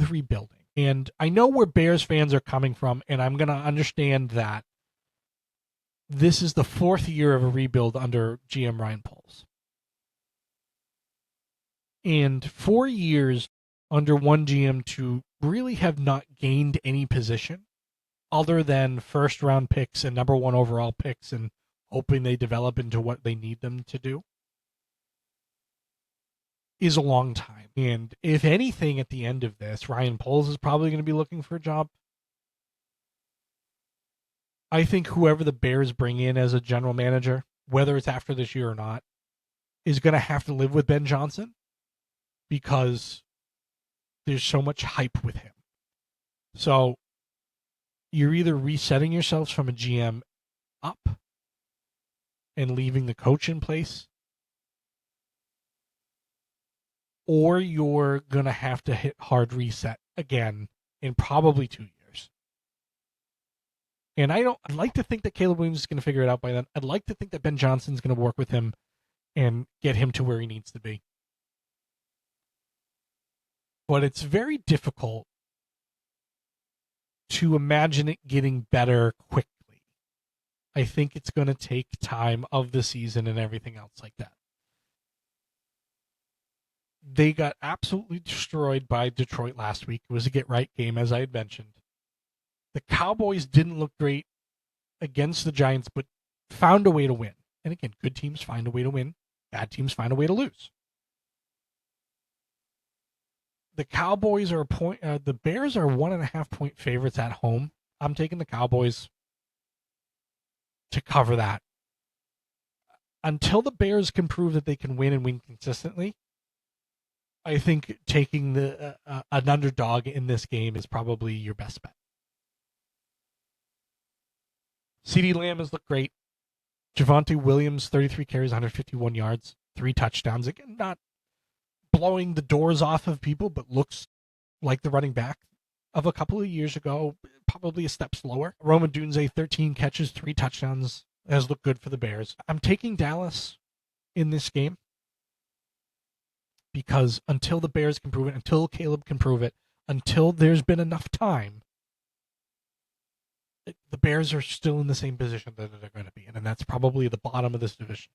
S1: rebuilding, and I know where Bears fans are coming from, and I'm going to understand that this is the 4th year of a rebuild under GM Ryan Poles. And 4 years under one GM to really have not gained any position other than first-round picks and number 1 overall picks and hoping they develop into what they need them to do is a long time. And if anything, at the end of this, Ryan Poles is probably going to be looking for a job. I think whoever the Bears bring in as a general manager, whether it's after this year or not, is going to have to live with Ben Johnson because there's so much hype with him. So you're either resetting yourselves from a GM up and leaving the coach in place, or you're going to have to hit hard reset again in probably 2 years. And I'd like to think that Caleb Williams is going to figure it out by then. I'd like to think that Ben Johnson's going to work with him and get him to where he needs to be. But it's very difficult to imagine it getting better quickly. I think it's going to take time of the season and everything else like that. They got absolutely destroyed by Detroit last week. It was a get-right game, as I had mentioned. The Cowboys didn't look great against the Giants, but found a way to win. And again, good teams find a way to win. Bad teams find a way to lose. The Cowboys are the Bears are 1.5-point favorites at home. I'm taking the Cowboys to cover that. Until the Bears can prove that they can win and win consistently, I think taking an underdog in this game is probably your best bet. CeeDee Lamb has looked great. Javonte Williams, 33 carries, 151 yards, 3 touchdowns. Again, not blowing the doors off of people, but looks like the running back of a couple of years ago, probably a step slower. Rome Odunze, 13 catches, 3 touchdowns, has looked good for the Bears. I'm taking Dallas in this game because until the Bears can prove it, until Caleb can prove it, until there's been enough time, the Bears are still in the same position that they're going to be in, and that's probably the bottom of this division.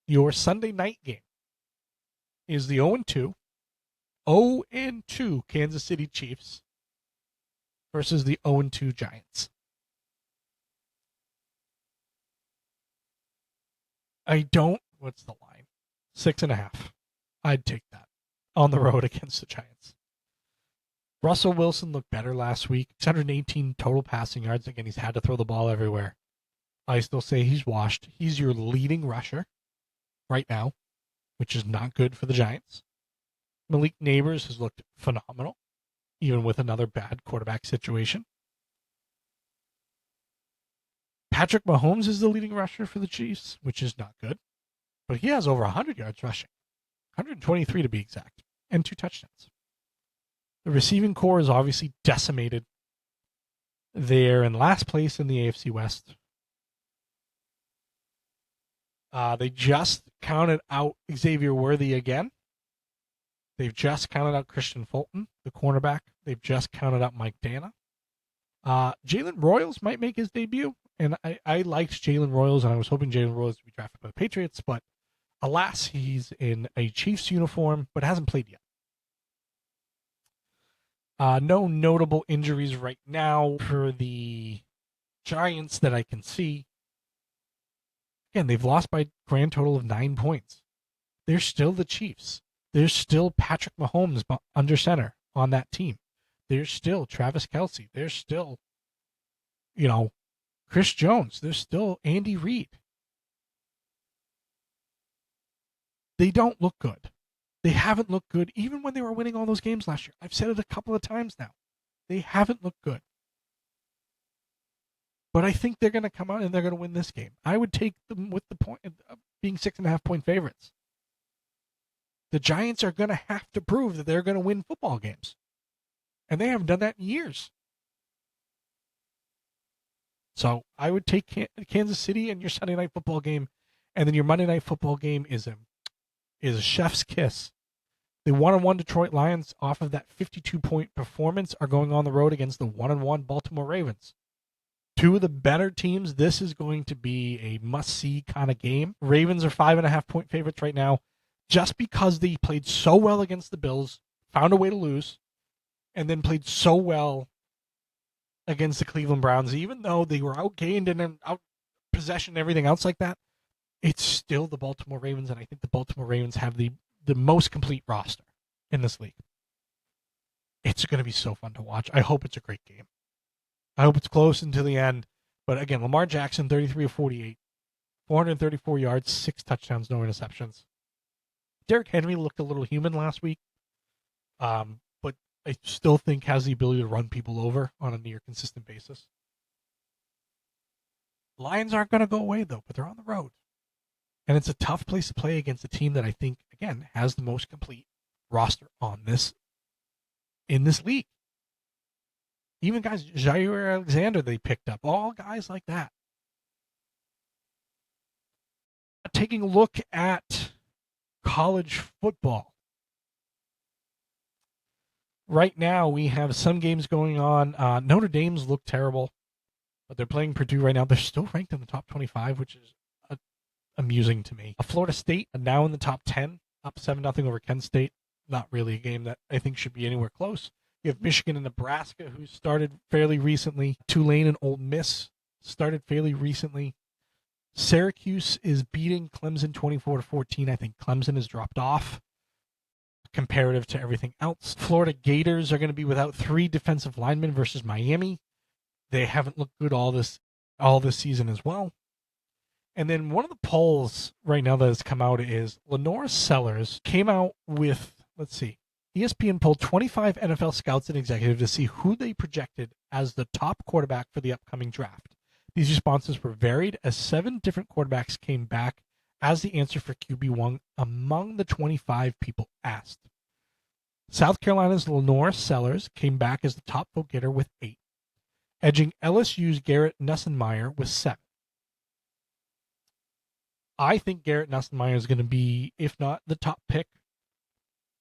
S1: Your Sunday night game is the 0-2 Kansas City Chiefs versus the 0-2 Giants. What's the line? 6.5. I'd take that on the road against the Giants. Russell Wilson looked better last week. 618 total passing yards. Again, he's had to throw the ball everywhere. I still say he's washed. He's your leading rusher right now, which is not good for the Giants. Malik Neighbors has looked phenomenal, even with another bad quarterback situation. Patrick Mahomes is the leading rusher for the Chiefs, which is not good. But he has over 100 yards rushing. 123 to be exact, and 2 touchdowns. The receiving core is obviously decimated. They're in last place in the AFC West. They just counted out Xavier Worthy again. They've just counted out Christian Fulton, the cornerback. They've just counted out Mike Dana. Jalen Royals might make his debut, and I liked Jalen Royals, and I was hoping Jalen Royals would be drafted by the Patriots, but alas, he's in a Chiefs uniform, but hasn't played yet. No notable injuries right now for the Giants that I can see. Again, they've lost by a grand total of 9 points. They're still the Chiefs. There's still Patrick Mahomes under center on that team. There's still Travis Kelce. There's still, Chris Jones. There's still Andy Reid. They don't look good. They haven't looked good even when they were winning all those games last year. I've said it a couple of times now. They haven't looked good. But I think they're going to come out and they're going to win this game. I would take them with the point of being 6.5-point favorites. The Giants are going to have to prove that they're going to win football games. And they haven't done that in years. So I would take Kansas City in your Sunday night football game. And then your Monday night football game is a chef's kiss. The 1-1 Detroit Lions, off of that 52-point performance, are going on the road against the 1-1 Baltimore Ravens. Two of the better teams. This is going to be a must-see kind of game. Ravens are 5.5-point favorites right now, just because they played so well against the Bills, found a way to lose, and then played so well against the Cleveland Browns. Even though they were outgained and out possession and everything else like that, it's still the Baltimore Ravens, and I think the Baltimore Ravens have the most complete roster in this league. It's going to be so fun to watch. I hope it's a great game. I hope it's close until the end. But again, Lamar Jackson, 33 of 48, 434 yards, 6 touchdowns, no interceptions. Derrick Henry looked a little human last week, but I still think has the ability to run people over on a near consistent basis. Lions aren't going to go away, though, but they're on the road. And it's a tough place to play against a team that I think, again, has the most complete roster in this league. Even guys, Jair Alexander, they picked up. All guys like that. Taking a look at college football. Right now, we have some games going on. Notre Dame's look terrible, but they're playing Purdue right now. They're still ranked in the top 25, which is amusing to me. Florida State now in the top 10, up 7-0 over Kent State. Not really a game that I think should be anywhere close. You have Michigan and Nebraska, who started fairly recently. Tulane and Ole Miss started fairly recently. Syracuse is beating Clemson 24-14. I think Clemson has dropped off comparative to everything else. Florida Gators are going to be without 3 defensive linemen versus Miami. They haven't looked good all this season as well. And then one of the polls right now that has come out is Lenore Sellers came out with, let's see, ESPN polled 25 NFL scouts and executives to see who they projected as the top quarterback for the upcoming draft. These responses were varied as 7 different quarterbacks came back as the answer for QB1 among the 25 people asked. South Carolina's Lenore Sellers came back as the top vote getter with 8, edging LSU's Garrett Nussmeier with 7. I think Garrett Nussmeier is going to be, if not the top pick,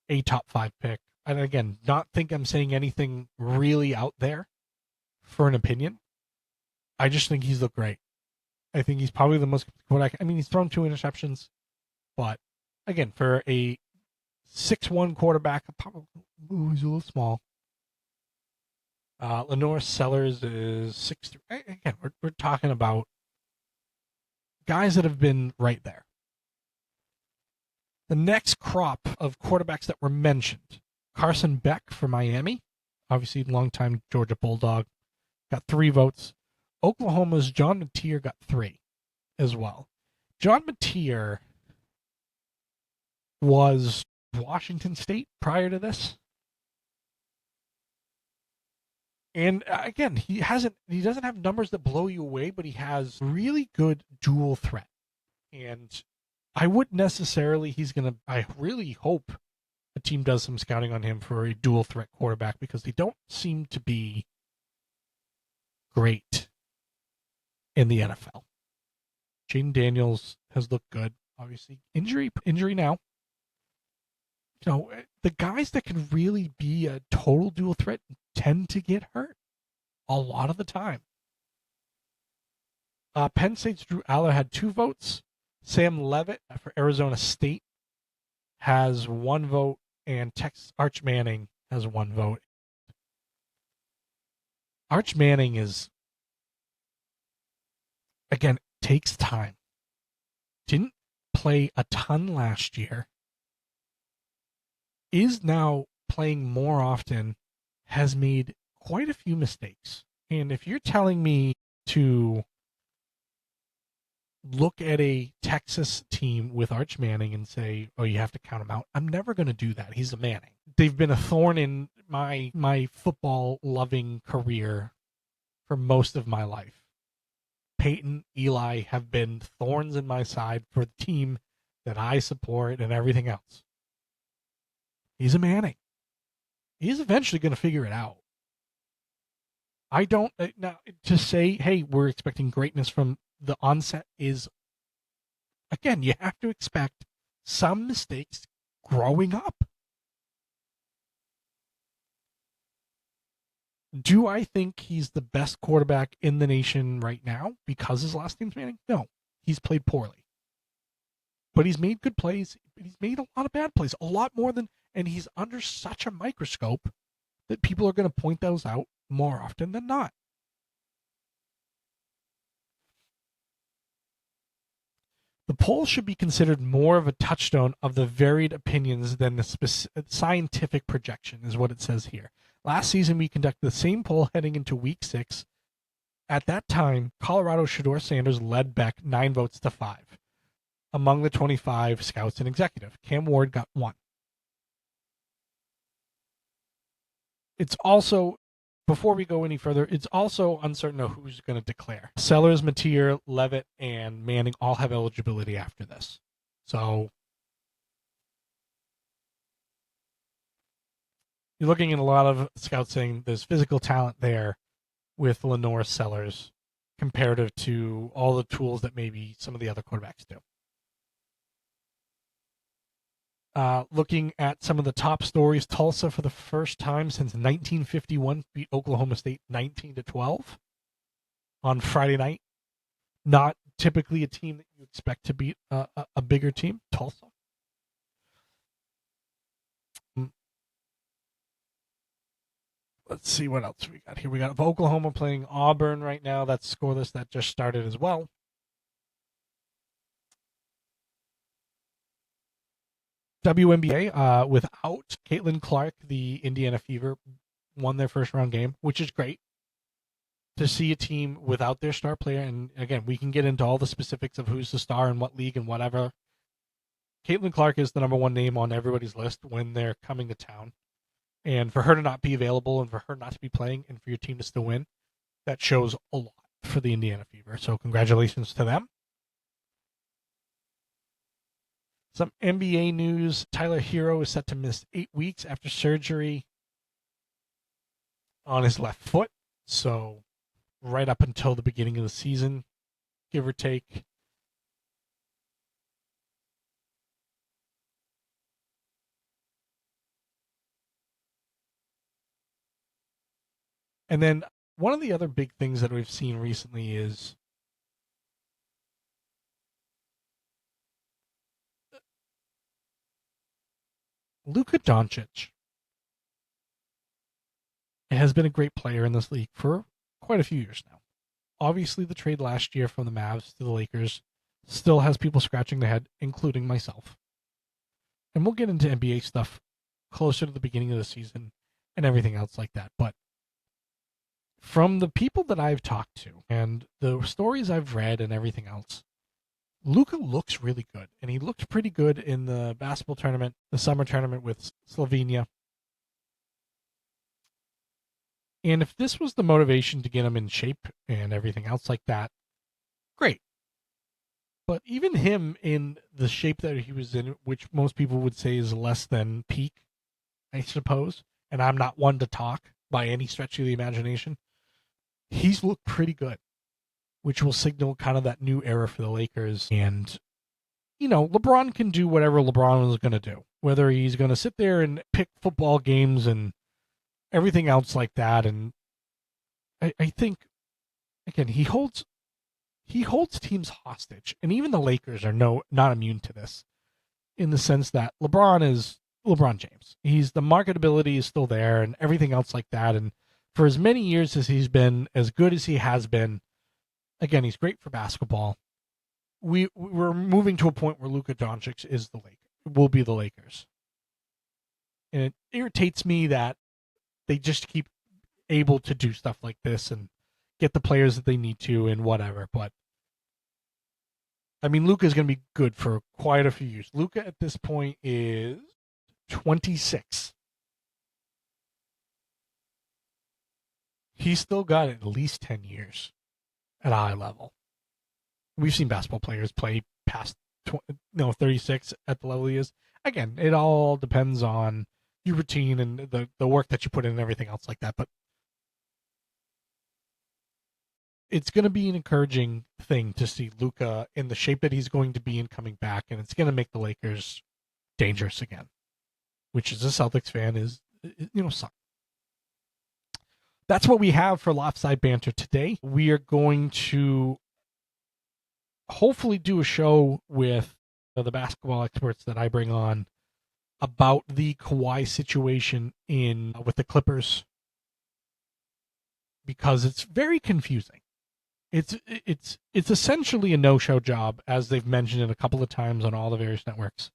S1: a top 5 pick. And again, not think I'm saying anything really out there for an opinion. I just think he's looked great. I think he's probably the most quarterback. I mean, he's thrown 2 interceptions, but again, for a 6'1" quarterback, probably he's a little small. Lenore Sellers is 6'3". Again, we're talking about guys that have been right there. The next crop of quarterbacks that were mentioned, Carson Beck for Miami, obviously longtime Georgia Bulldog, got 3 votes. Oklahoma's John Mateer got 3 as well. John Mateer was Washington State prior to this. And again, he doesn't have numbers that blow you away, but he has really good dual threat. And I wouldn't necessarily, I really hope a team does some scouting on him for a dual threat quarterback, because they don't seem to be great in the NFL. Jaden Daniels has looked good. Obviously, injury now. The guys that can really be a total dual threat tend to get hurt a lot of the time. Penn State's Drew Aller had 2 votes. Sam Levitt for Arizona State has 1 vote, and Texas Arch Manning has 1 vote. Arch Manning is, again, takes time. Didn't play a ton last year. is now playing more often, has made quite a few mistakes. And if you're telling me to look at a Texas team with Arch Manning and say, "Oh, you have to count him out," I'm never going to do that. He's a Manning. They've been a thorn in my football loving career for most of my life. Peyton, Eli have been thorns in my side for the team that I support and everything else. He's a Manning. He's eventually going to figure it out. I don't now to say, hey, we're expecting greatness from the onset is, again, you have to expect some mistakes growing up. Do I think he's the best quarterback in the nation right now because his last name's Manning? No, he's played poorly. But he's made good plays. He's made a lot of bad plays, a lot more than, and he's under such a microscope that people are going to point those out more often than not. The poll should be considered more of a touchstone of the varied opinions than the scientific projection, is what it says here. Last season, we conducted the same poll heading into week 6. At that time, Colorado Shedeur Sanders led Beck 9 votes to 5. Among the 25 scouts and executive, Cam Ward got 1. It's also, before we go any further, it's also uncertain of who's going to declare. Sellers, Mateer, Levitt, and Manning all have eligibility after this. So you're looking at a lot of scouts saying there's physical talent there with Lenore, Sellers, comparative to all the tools that maybe some of the other quarterbacks do. Looking at some of the top stories, Tulsa for the first time since 1951 beat Oklahoma State 19-12 on Friday night. Not typically a team that you expect to beat a bigger team, Tulsa. Let's see what else we got here. We got Oklahoma playing Auburn right now. That's scoreless. That just started as well. WNBA, without Caitlin Clark, the Indiana Fever won their first round game, which is great to see a team without their star player. And again, we can get into all the specifics of who's the star and what league and whatever. Caitlin Clark is the number one name on everybody's list when they're coming to town. And for her to not be available and for her not to be playing and for your team to still win, that shows a lot for the Indiana Fever. So congratulations to them. Some NBA news. Tyler Hero is set to miss 8 weeks after surgery on his left foot. So right up until the beginning of the season, give or take. And then one of the other big things that we've seen recently is Luka Doncic has been a great player in this league for quite a few years now. Obviously, the trade last year from the Mavs to the Lakers still has people scratching their head, including myself. And we'll get into NBA stuff closer to the beginning of the season and everything else like that. But from the people that I've talked to and the stories I've read and everything else, Luka looks really good. And he looked pretty good in the basketball tournament, the summer tournament with Slovenia. And if this was the motivation to get him in shape and everything else like that, great. But even him in the shape that he was in, which most people would say is less than peak, I suppose, and I'm not one to talk by any stretch of the imagination, he's looked pretty good, which will signal kind of that new era for the Lakers. And, you know, LeBron can do whatever LeBron was going to do, whether he's going to sit there and pick football games and everything else like that. And I think, again, he holds teams hostage, and even the Lakers are not immune to this, in the sense that LeBron is LeBron James. The marketability is still there, and everything else like that. And for as many years as he's been as good as he has been, again, he's great for basketball. We're moving to a point where Luka Doncic will be the Lakers. And it irritates me that they just keep able to do stuff like this and get the players that they need to and whatever. But I mean, Luka's going to be good for quite a few years. Luka at this point is 26. He's still got at least 10 years at a high level. We've seen basketball players play past 36 at the level he is. Again, it all depends on your routine and the work that you put in and everything else like that. But it's going to be an encouraging thing to see Luka in the shape that he's going to be in coming back, and it's going to make the Lakers dangerous again, which as a Celtics fan is, suck. That's what we have for Loftside Banter today. We are going to hopefully do a show with the basketball experts that I bring on about the Kawhi situation with the Clippers, because it's very confusing. It's essentially a no-show job, as they've mentioned it a couple of times on all the various networks.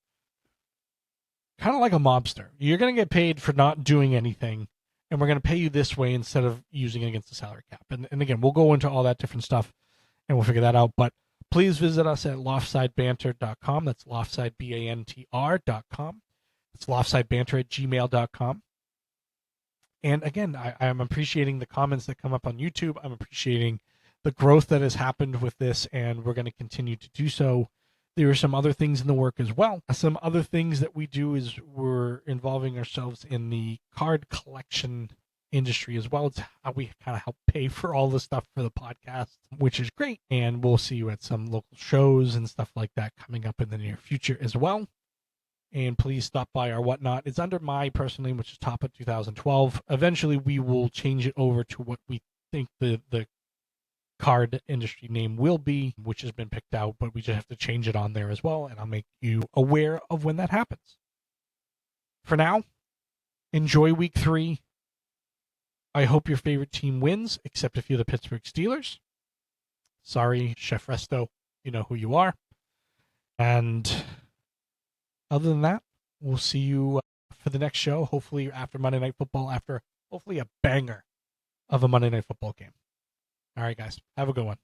S1: Kind of like a mobster. You're going to get paid for not doing anything, and we're going to pay you this way instead of using it against the salary cap. And again, we'll go into all that different stuff, and we'll figure that out. But please visit us at loftsidebanter.com. That's loftside.bantr.com. It's loftsidebanter@gmail.com. And again, I'm appreciating the comments that come up on YouTube. I'm appreciating the growth that has happened with this, and we're going to continue to do so. There are some other things in the work as well. Some other things that we do is we're involving ourselves in the card collection industry as well. It's how we kind of help pay for all the stuff for the podcast, which is great. And we'll see you at some local shows and stuff like that coming up in the near future as well. And please stop by our Whatnot. It's under my personal name, which is Top of 2012. Eventually, we will change it over to what we think the card industry name will be, which has been picked out, but we just have to change it on there as well, and I'll make you aware of when that happens. For now, enjoy week 3. I hope your favorite team wins, except if you're the Pittsburgh Steelers. Sorry, Chef Resto, you know who you are. And other than that, we'll see you for the next show, hopefully after Monday Night Football, after hopefully a banger of a Monday Night Football game. All right, guys, have a good one.